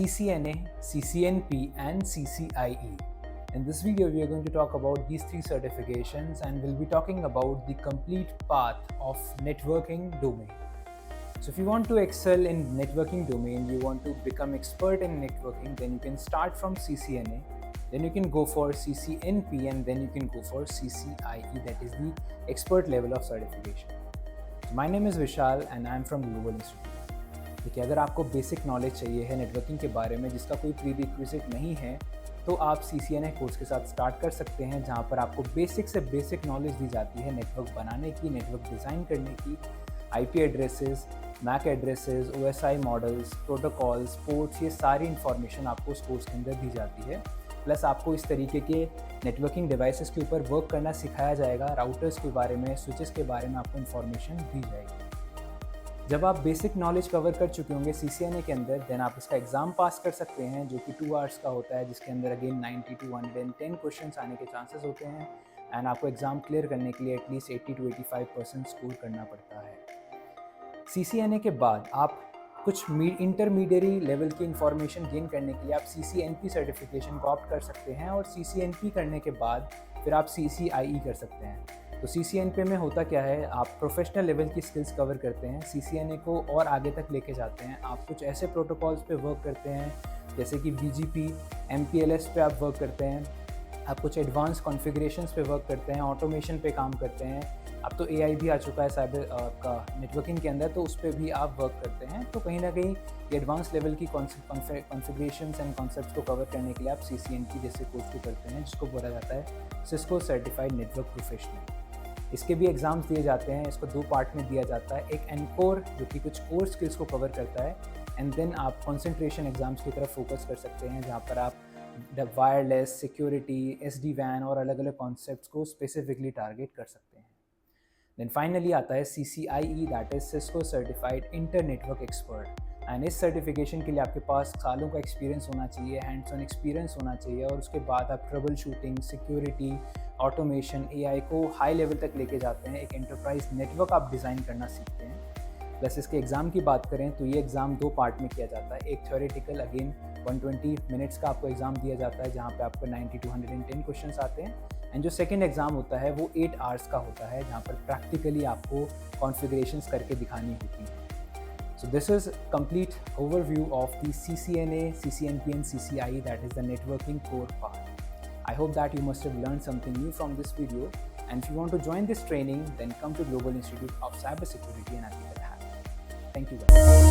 CCNA, CCNP and CCIE. In this video, we are going to talk about these three certifications and we'll be talking about the complete path of networking domain. So if you want to excel in networking domain, you want to become expert in networking, then you can start from CCNA, then you can go for CCNP and then you can go for CCIE, that is the expert level of certification. So my name is Vishal and I am from Global Institute. देखिए, अगर आपको basic knowledge चाहिए है networking के बारे में जिसका कोई प्री रिक्विजिट नहीं है तो आप CCNA कोर्स के साथ स्टार्ट कर सकते हैं, जहां पर आपको बेसिक से बेसिक नॉलेज दी जाती है नेटवर्क बनाने की, नेटवर्क डिज़ाइन करने की, IP addresses, MAC addresses, OSI models, protocols, ports, ये सारी इन्फॉर्मेशन आपको उस कोर्स के अंदर दी जाती है। प्लस आपको इस तरीके के नेटवर्किंग डिवाइसेस के ऊपर वर्क करना सिखाया जाएगा, राउटर्स के बारे में, स्विचेस के बारे में आपको इन्फॉर्मेशन दी जाएगी। जब आप बेसिक नॉलेज कवर कर चुके होंगे CCNA के अंदर, देन आप इसका एग्ज़ाम पास कर सकते हैं जो कि 2 आवर्स का होता है, जिसके अंदर अगेन 90 to 110 क्वेश्चंस आने के चांसेस होते हैं एंड आपको एग्ज़ाम क्लियर करने के लिए एटलीस्ट 80 to 85% स्कोर करना पड़ता है। CCNA के बाद आप कुछ इंटरमीडिएरी लेवल की इंफॉर्मेशन गेन करने के लिए आप CCNP सर्टिफिकेशन को ऑप्ट कर सकते हैं और CCNP करने के बाद फिर आप CCIE कर सकते हैं। तो CCNP में होता क्या है, आप प्रोफेशनल लेवल की स्किल्स कवर करते हैं, CCNA को और आगे तक लेके जाते हैं। आप कुछ ऐसे प्रोटोकॉल्स पे वर्क करते हैं जैसे कि BGP, MPLS पे आप वर्क करते हैं, आप कुछ एडवांस कॉन्फ़िगरेशंस पे वर्क करते हैं, ऑटोमेशन पे काम करते हैं। अब तो AI भी आ चुका है साइबर का नेटवर्किंग के अंदर, तो उस पर भी आप वर्क करते हैं। तो कहीं ना कहीं ये एडवांस लेवल की कॉन्फ़िगरेशंस एंड कॉन्सेप्ट्स को कवर करने के लिए आप CCNP जैसे कोर्स को करते हैं, जिसको बोला जाता है सिस्को सर्टिफाइड नेटवर्क प्रोफेशनल। इसके भी एग्ज़ाम्स दिए जाते हैं, इसको 2 पार्ट में दिया जाता है, एक एनकोर जो कि कुछ कोर स्किल्स को कवर करता है एंड देन आप कंसंट्रेशन एग्ज़ाम्स की तरफ फोकस कर सकते हैं, जहाँ पर आप वायरलेस, सिक्योरिटी, SD-WAN और अलग अलग कॉन्सेप्ट्स को स्पेसिफिकली टारगेट कर सकते हैं। देन फाइनली आता है CCIE, that is Cisco certified inter network expert. And इस सर्टिफिकेशन के लिए आपके पास सालों का एक्सपीरियंस होना चाहिए, हैंड्स ऑन एक्सपीरियंस होना चाहिए और उसके बाद आप trouble shooting, security, automation, AI को हाई लेवल तक लेके जाते हैं। एक एंटरप्राइज नेटवर्क आप डिज़ाइन करना सीखते हैं। प्लस इसके एग्ज़ाम की बात करें तो ये एग्ज़ाम 2 पार्ट में किया जाता है। एक थ्योरेटिकल, अगेन 120 मिनट्स का आपको एग्ज़ाम दिया जाता है, जहाँ पे आपको 90 to 110 क्वेश्चंस आते हैं। एंड जो सेकंड एग्ज़ाम होता है वो 8 आवर्स का होता है, जहाँ पर प्रैक्टिकली आपको कॉन्फ़िगरेशंस करके दिखानी होती है। So this is complete overview of the CCNA, CCNP and CCIE, that is the networking core part. I hope that you must have learned something new from this video, and if you want to join this training, then come to Global Institute of Cybersecurity and Ethical Hacking. Thank you guys.